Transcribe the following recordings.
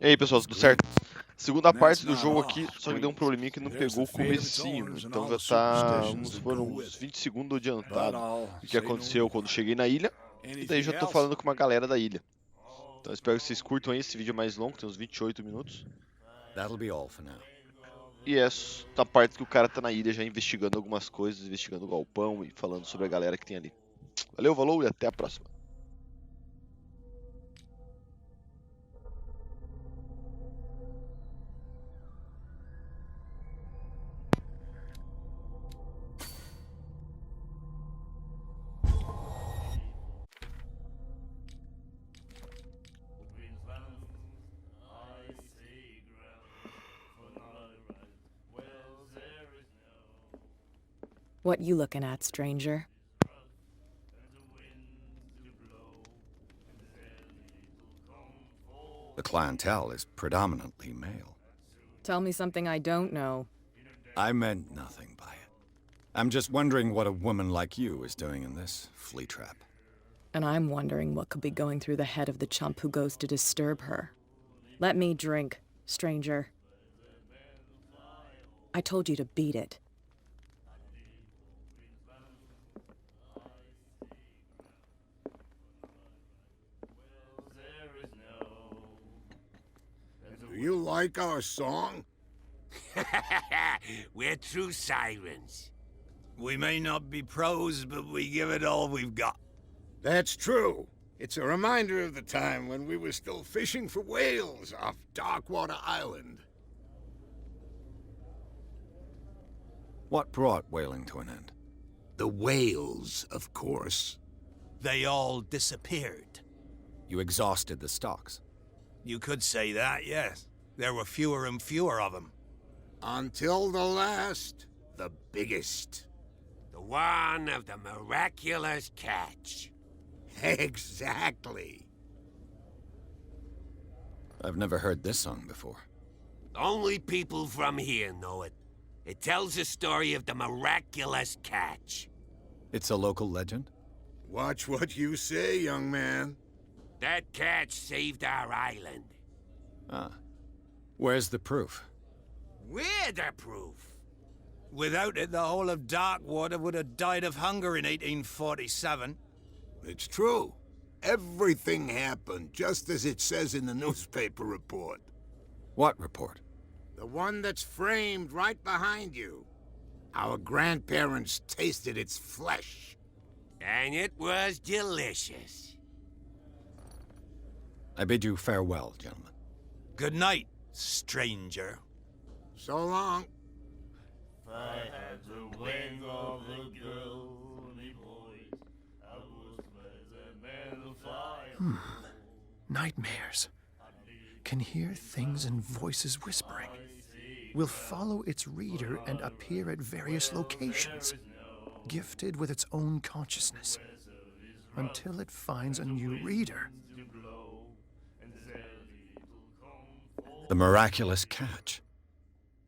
E aí, pessoal, tudo certo? Segunda parte do jogo aqui, só que deu um probleminha que não pegou o comecinho. Então já tá, vamos supor, uns 20 segundos adiantado do que aconteceu quando cheguei na ilha. E daí já tô falando com uma galera da ilha. Então espero que vocês curtam aí esse vídeo mais longo, tem uns 28 minutos. That'll be all for now. E é a parte que o cara tá na ilha já investigando algumas coisas, investigando o galpão e falando sobre a galera que tem ali. Valeu, falou e até a próxima. What you looking at, stranger? The clientele is predominantly male. Tell me something I don't know. I meant nothing by it. I'm just wondering what a woman like you is doing in this flea trap. And I'm wondering what could be going through the head of the chump who goes to disturb her. Let me drink, stranger. I told you to beat it. Do you like our song? We're true sirens. We may not be pros, but we give it all we've got. That's true. It's a reminder of the time when we were still fishing for whales off Darkwater Island. What brought whaling to an end? The whales, of course. They all disappeared. You exhausted the stocks. You could say that, yes. There were fewer and fewer of them. Until the last, the biggest. The one of the miraculous catch. Exactly. I've never heard this song before. Only people from here know it. It tells the story of the miraculous catch. It's a local legend? Watch what you say, young man. That catch saved our island. Ah. Where's the proof? We're the proof. Without it, the whole of Darkwater would have died of hunger in 1847. It's true. Everything happened just as it says in the newspaper report. What report? The one that's framed right behind you. Our grandparents tasted its flesh. And it was delicious. I bid you farewell, gentlemen. Good night, stranger. So long. If I had the wings of the girly boys, I would spread them in fire. Nightmares. Can hear things and voices whispering. Will follow its reader and appear at various locations, gifted with its own consciousness, until it finds a new reader. The miraculous catch.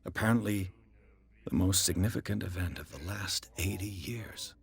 Apparently, the most significant event of the last 80 years.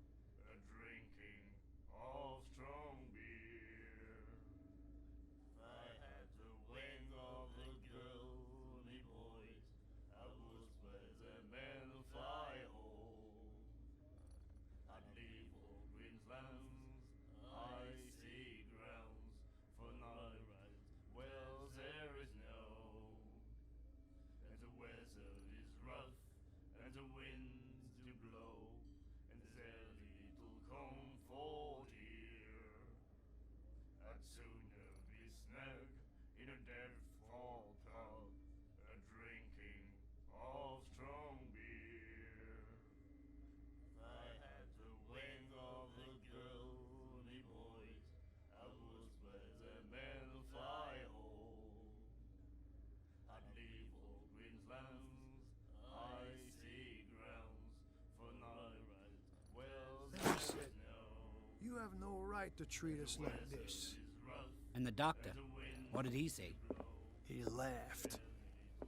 You have no right to treat us like this. And the doctor, what did he say? He laughed.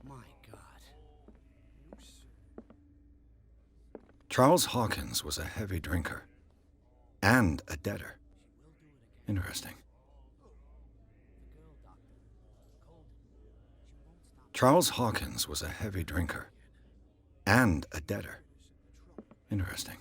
My God. Charles Hawkins was a heavy drinker. And a debtor. Interesting. Charles Hawkins was a heavy drinker. And a debtor. Interesting.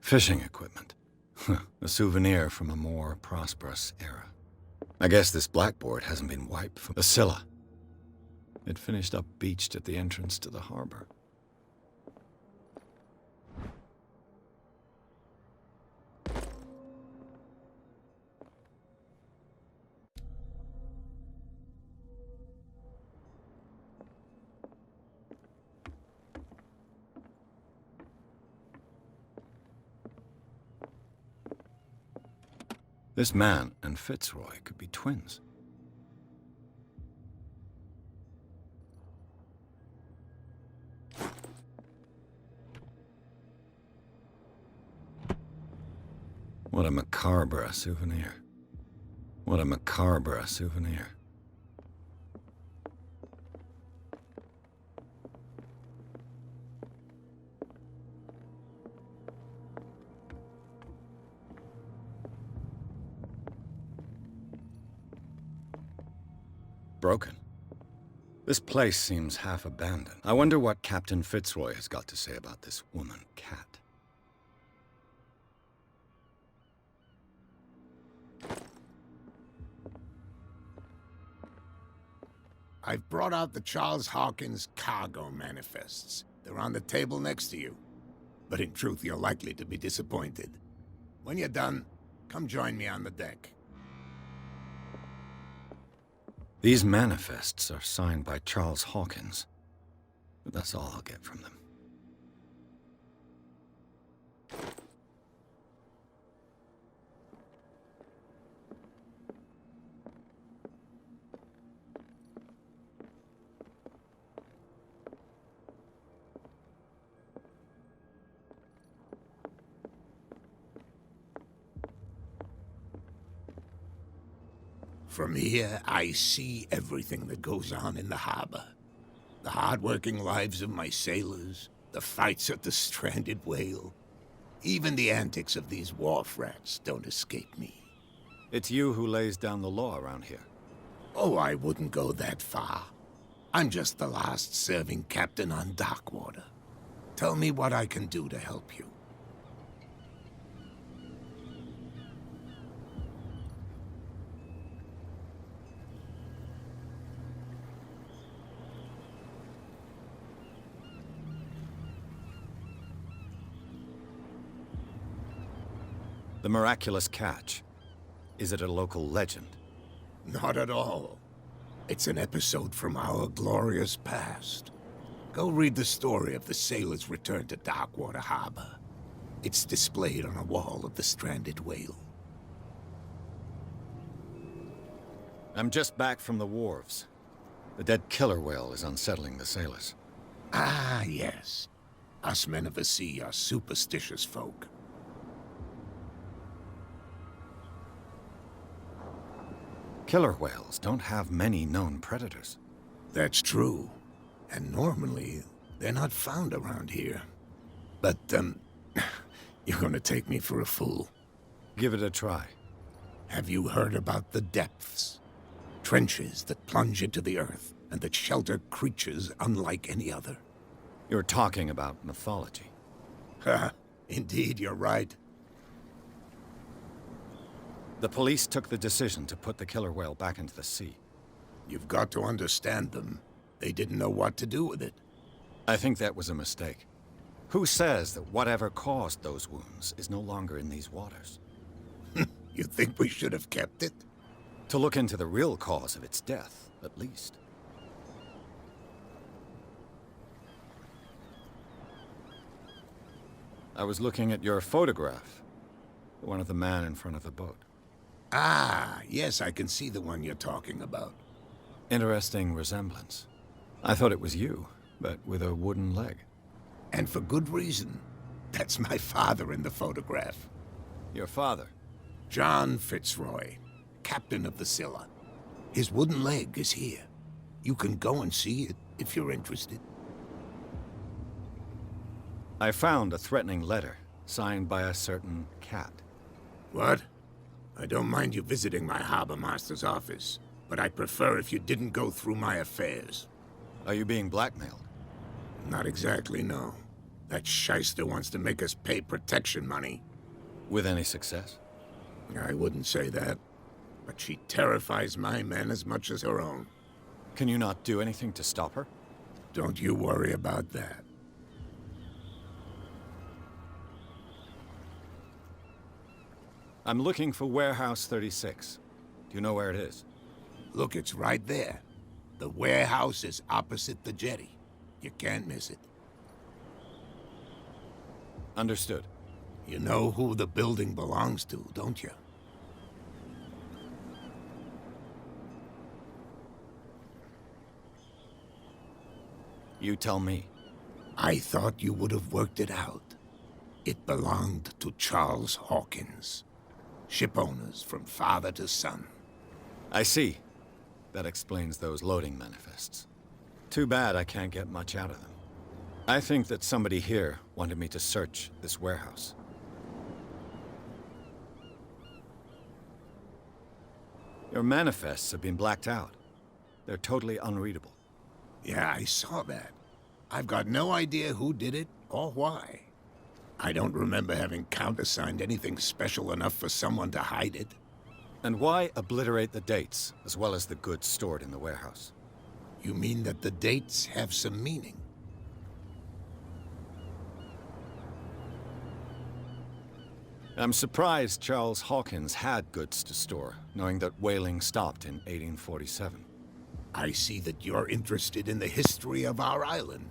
Fishing equipment. A souvenir from a more prosperous era. I guess this blackboard hasn't been wiped from the Scylla. It finished up beached at the entrance to the harbor. This man and Fitzroy could be twins. What a macabre souvenir. What a macabre souvenir. Broken. This place seems half abandoned. I wonder what Captain Fitzroy has got to say about this woman cat. I've brought out the Charles Hawkins cargo manifests. They're on the table next to you. But in truth, you're likely to be disappointed. When you're done, come join me on the deck. These manifests are signed by Charles Hawkins, but that's all I'll get from them. From here, I see everything that goes on in the harbor. The hard-working lives of my sailors, the fights at the stranded whale. Even the antics of these wharf rats don't escape me. It's you who lays down the law around here. Oh, I wouldn't go that far. I'm just the last serving captain on Darkwater. Tell me what I can do to help you. The miraculous catch. Is it a local legend? Not at all. It's an episode from our glorious past. Go read the story of the sailor's return to Darkwater Harbor. It's displayed on a wall of the stranded whale. I'm just back from the wharves. The dead killer whale is unsettling the sailors. Ah, yes. Us men of the sea are superstitious folk. Killer whales don't have many known predators. That's true. And normally, they're not found around here. But, you're gonna take me for a fool. Give it a try. Have you heard about the depths? Trenches that plunge into the earth and that shelter creatures unlike any other. You're talking about mythology. Ha! Indeed, you're right. The police took the decision to put the killer whale back into the sea. You've got to understand them. They didn't know what to do with it. I think that was a mistake. Who says that whatever caused those wounds is no longer in these waters? You think we should have kept it? To look into the real cause of its death, at least. I was looking at your photograph. The one of the man in front of the boat. Ah, yes, I can see the one you're talking about. Interesting resemblance. I thought it was you, but with a wooden leg. And for good reason. That's my father in the photograph. Your father? John Fitzroy, captain of the Scylla. His wooden leg is here. You can go and see it if you're interested. I found a threatening letter, signed by a certain cat. What? I don't mind you visiting my harbor master's office, but I'd prefer if you didn't go through my affairs. Are you being blackmailed? Not exactly, no. That shyster wants to make us pay protection money. With any success? I wouldn't say that, but she terrifies my men as much as her own. Can you not do anything to stop her? Don't you worry about that. I'm looking for Warehouse 36. Do you know where it is? Look, it's right there. The warehouse is opposite the jetty. You can't miss it. Understood. You know who the building belongs to, don't you? You tell me. I thought you would have worked it out. It belonged to Charles Hawkins. Ship owners from father to son. I see. That explains those loading manifests. Too bad I can't get much out of them. I think that somebody here wanted me to search this warehouse. Your manifests have been blacked out. They're totally unreadable. Yeah, I saw that. I've got no idea who did it or why. I don't remember having countersigned anything special enough for someone to hide it. And why obliterate the dates, as well as the goods stored in the warehouse? You mean that the dates have some meaning? I'm surprised Charles Hawkins had goods to store, knowing that whaling stopped in 1847. I see that you're interested in the history of our island.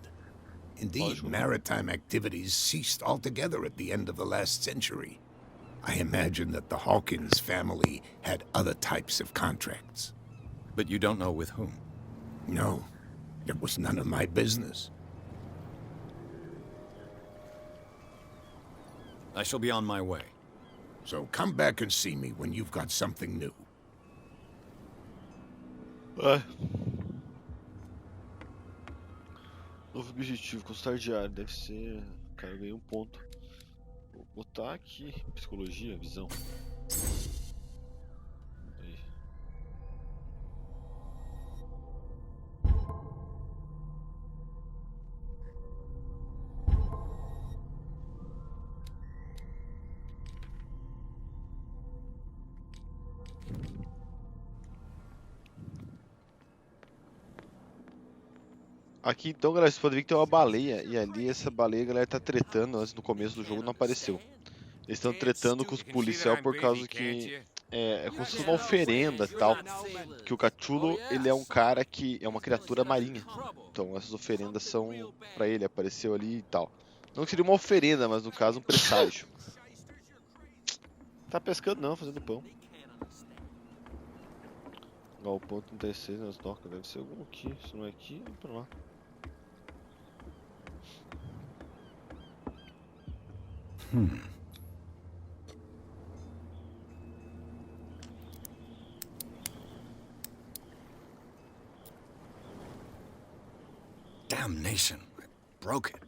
Indeed, maritime activities ceased altogether at the end of the last century. I imagine that the Hawkins family had other types of contracts. But you don't know with whom? No, it was none of my business. I shall be on my way. So come back and see me when you've got something new. Novo objetivo, consultar diário. Deve ser... Cara, eu ganhei um ponto. Vou botar aqui. Psicologia, visão. Aí. Aqui então, galera, vocês podem ver que tem uma baleia. E ali essa baleia, a galera tá tretando. Antes, no começo do jogo não apareceu. Eles estão tretando com os policiais por causa que é como se fosse uma oferenda e tal. Que o Cthulhu, ele é um cara que é uma criatura marinha. Então essas oferendas são pra ele, apareceu ali e tal. Não seria uma oferenda, mas no caso um presságio. Tá pescando não, fazendo pão. Galpão 36 nas docas, deve ser algum aqui. Se não é aqui, vamos pra lá. Damnation, I broke it.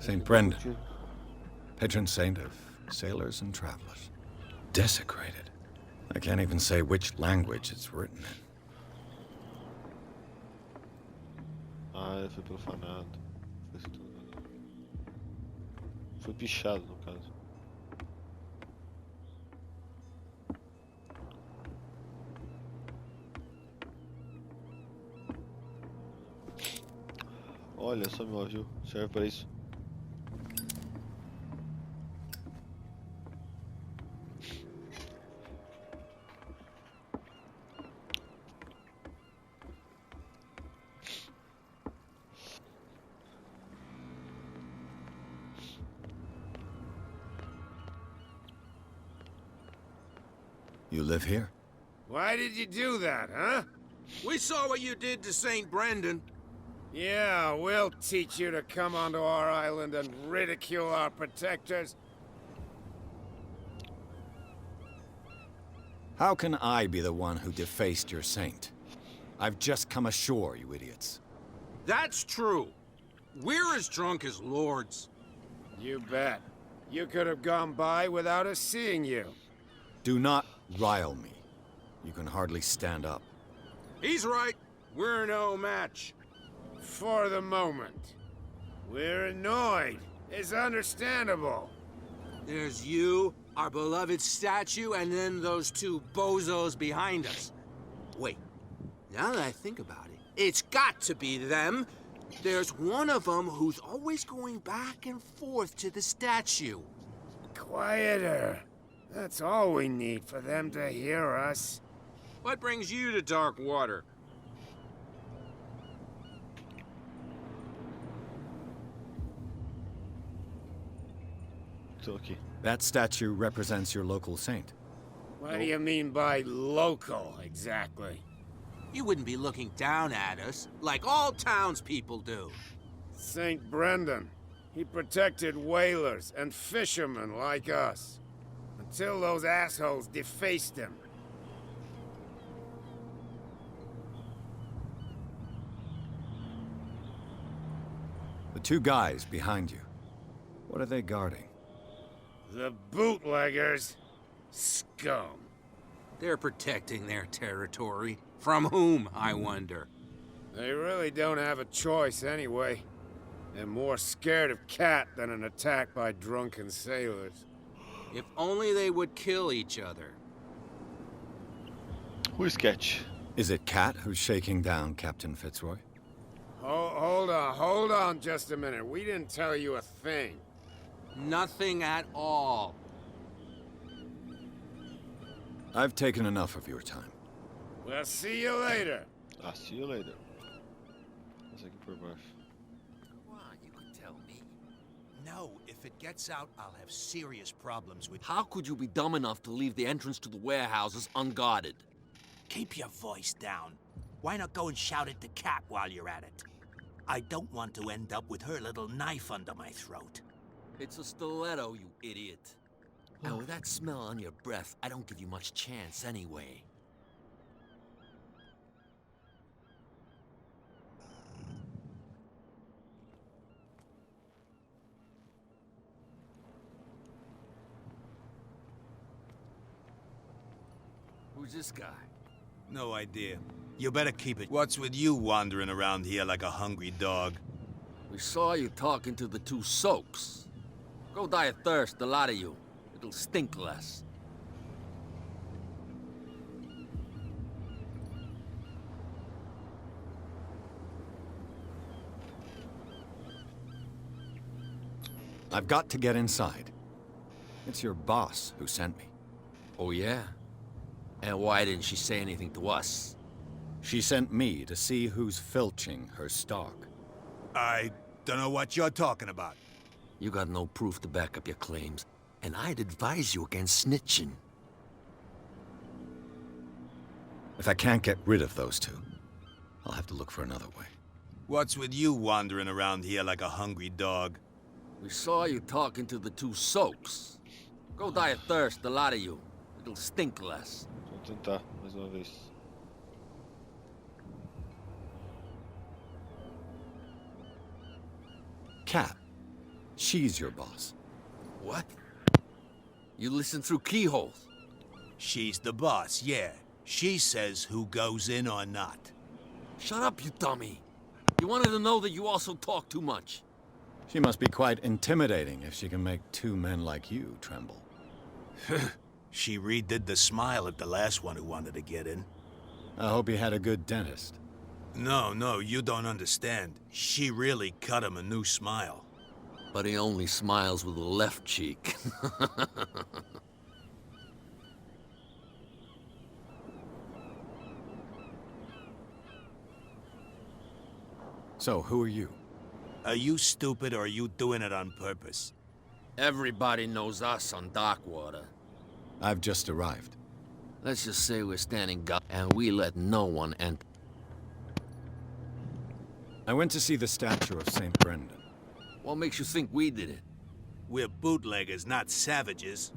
St. Brendan, patron saint of sailors and travelers. Desecrated. I can't even say which language it's written in. Ah, foi profanado. Foi pichado, no caso. Olha só meu avião, serve para isso. You live here? Why did you do that, huh? We saw what you did to St. Brendan. Yeah, we'll teach you to come onto our island and ridicule our protectors. How can I be the one who defaced your saint? I've just come ashore, you idiots. That's true. We're as drunk as lords. You bet. You could have gone by without us seeing you. Do not rile me. You can hardly stand up. He's right. We're no match. For the moment. We're annoyed. It's understandable. There's you, our beloved statue, and then those two bozos behind us. Wait, now that I think about it, it's got to be them. There's one of them who's always going back and forth to the statue. Quieter. That's all we need for them to hear us. What brings you to dark water? Okay. That statue represents your local saint. What do you mean by local, exactly? You wouldn't be looking down at us, like all townspeople do. St. Brendan. He protected whalers and fishermen like us. Until those assholes defaced him. The two guys behind you. What are they guarding? The bootleggers. Scum. They're protecting their territory. From whom, I wonder? They really don't have a choice anyway. They're more scared of Cat than an attack by drunken sailors. If only they would kill each other. Who is Catch? Is it Cat who's shaking down Captain Fitzroy? Hold on just a minute. We didn't tell you a thing. Nothing at all. I've taken enough of your time. We'll see you later. I'll see you later. Let's take a breath. Come on, you could tell me. No, if it gets out, I'll have serious problems with... How could you be dumb enough to leave the entrance to the warehouses unguarded? Keep your voice down. Why not go and shout at the cat while you're at it? I don't want to end up with her little knife under my throat. It's a stiletto, you idiot. And with that smell on your breath, I don't give you much chance anyway. Who's this guy? No idea. You better keep it. What's with you wandering around here like a hungry dog? We saw you talking to the two soaks. Go die of thirst, the lot of you. It'll stink less. I've got to get inside. It's your boss who sent me. Oh, yeah? And why didn't she say anything to us? She sent me to see who's filching her stock. I don't know what you're talking about. You got no proof to back up your claims, and I'd advise you against snitching. If I can't get rid of those two, I'll have to look for another way. What's with you wandering around here like a hungry dog? We saw you talking to the two soaks. Go die of thirst, the lot of you. It'll stink less. Vou tentar mais uma vez. Cat. She's your boss. What? You listen through keyholes. She's the boss, yeah. She says who goes in or not. Shut up, you dummy. You wanted to know that you also talk too much. She must be quite intimidating if she can make two men like you tremble. She redid the smile at the last one who wanted to get in. I hope he had a good dentist. No, you don't understand. She really cut him a new smile. But he only smiles with the left cheek. So, who are you? Are you stupid or are you doing it on purpose? Everybody knows us on Darkwater. I've just arrived. Let's just say we're standing guard and we let no one enter. I went to see the statue of St. Brendan. What makes you think we did it? We're bootleggers, not savages.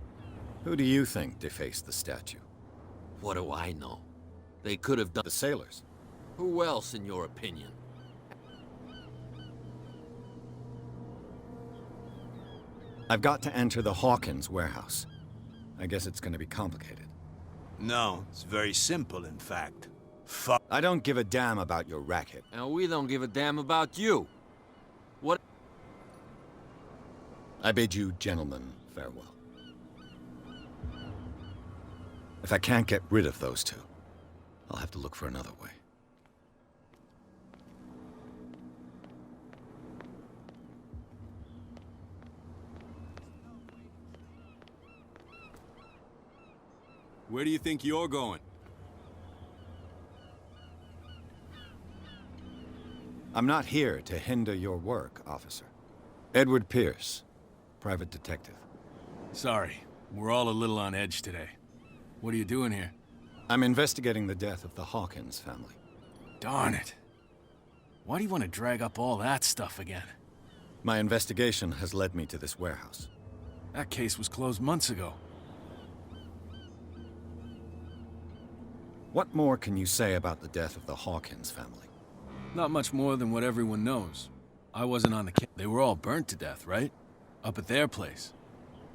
Who do you think defaced the statue? What do I know? They could have done... The sailors. Who else, in your opinion? I've got to enter the Hawkins warehouse. I guess it's gonna be complicated. No, it's very simple, in fact. I don't give a damn about your racket. And we don't give a damn about you. What? I bid you gentlemen farewell. If I can't get rid of those two, I'll have to look for another way. Where do you think you're going? I'm not here to hinder your work, officer. Edward Pierce, private detective. Sorry, we're all a little on edge today. What are you doing here? I'm investigating the death of the Hawkins family. Darn it. Why do you want to drag up all that stuff again? My investigation has led me to this warehouse. That case was closed months ago. What more can you say about the death of the Hawkins family? Not much more than what everyone knows. I wasn't on the case. They were all burnt to death, right? Up at their place.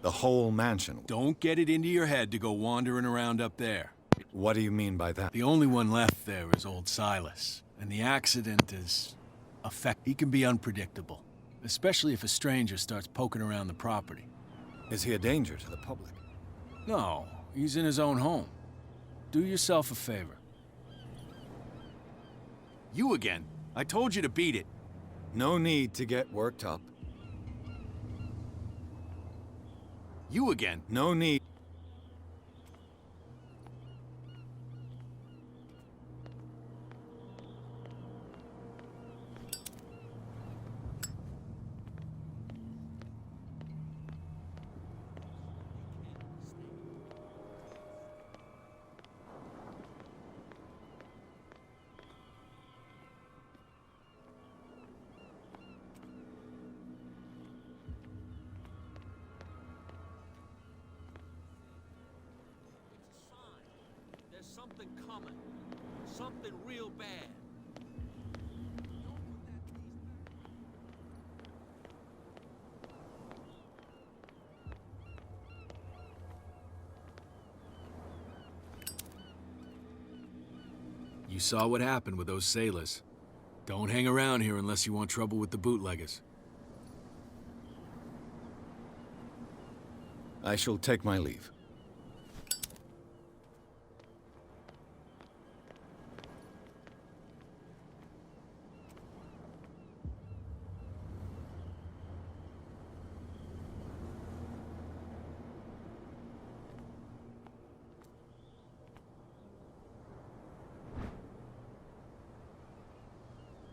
The whole mansion. Don't get it into your head to go wandering around up there. What do you mean by that? The only one left there is old Silas. And the accident is... He can be unpredictable. Especially if a stranger starts poking around the property. Is he a danger to the public? No, he's in his own home. Do yourself a favor. You again. I told you to beat it. No need to get worked up. You again. No need. There's something coming. Something real bad. You saw what happened with those sailors. Don't hang around here unless you want trouble with the bootleggers. I shall take my leave.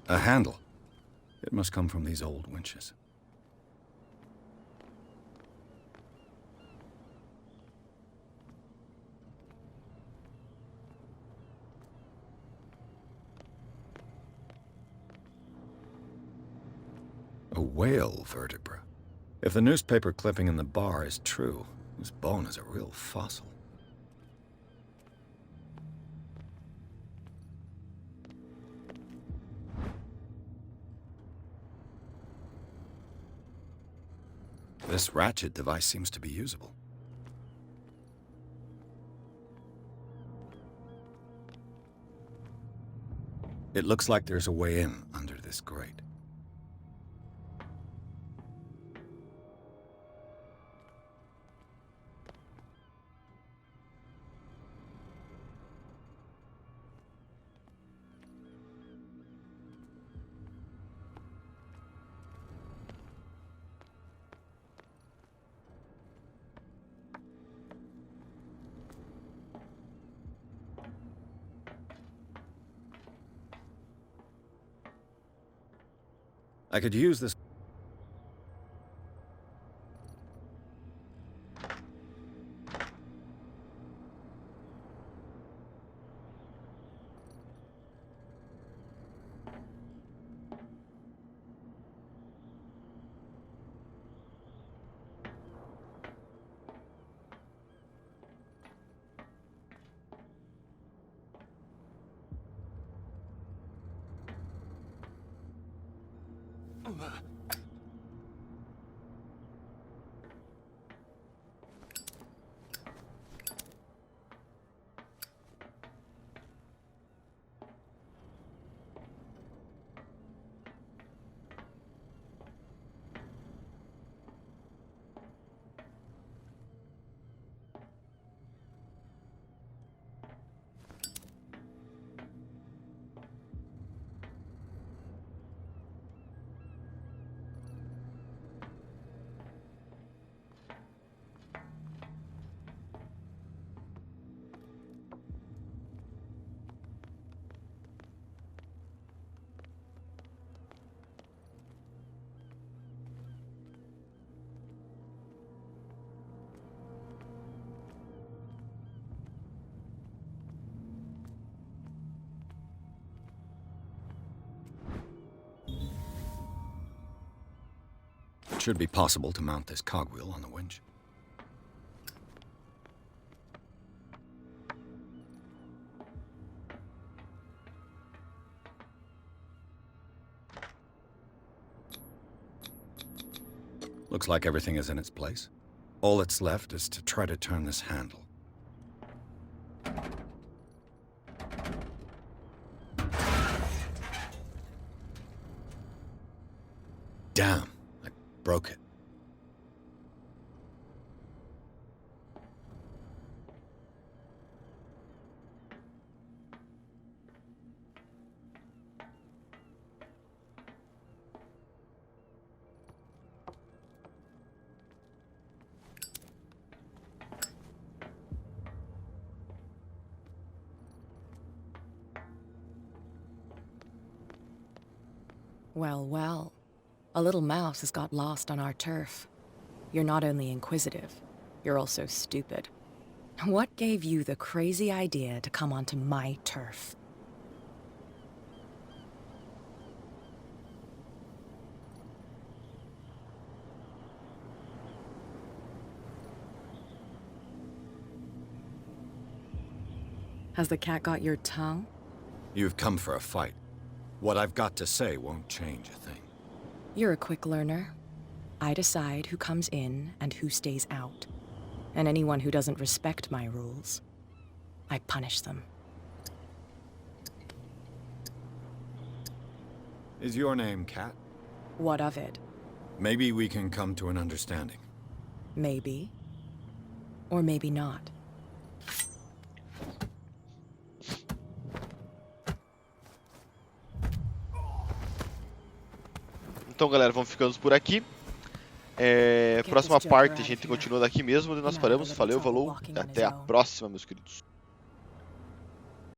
A handle. It must come from these old winches. A whale vertebra. If the newspaper clipping in the bar is true, this bone is a real fossil. This ratchet device seems to be usable. It looks like there's a way in under this grate. I could use this. It should be possible to mount this cogwheel on the winch. Looks like everything is in its place. All that's left is to try to turn this handle. Damn, I broke it. Well, well. A little mouse has got lost on our turf. You're not only inquisitive, you're also stupid. What gave you the crazy idea to come onto my turf? Has the cat got your tongue? You've come for a fight. What I've got to say won't change a thing. You're a quick learner. I decide who comes in and who stays out. And anyone who doesn't respect my rules, I punish them. Is your name Cat? What of it? Maybe we can come to an understanding. Maybe. Or maybe not. Então, galera, vamos ficando por aqui. Próxima parte a gente continua daqui mesmo, onde nós paramos. Valeu, falou. Até a próxima, meus queridos.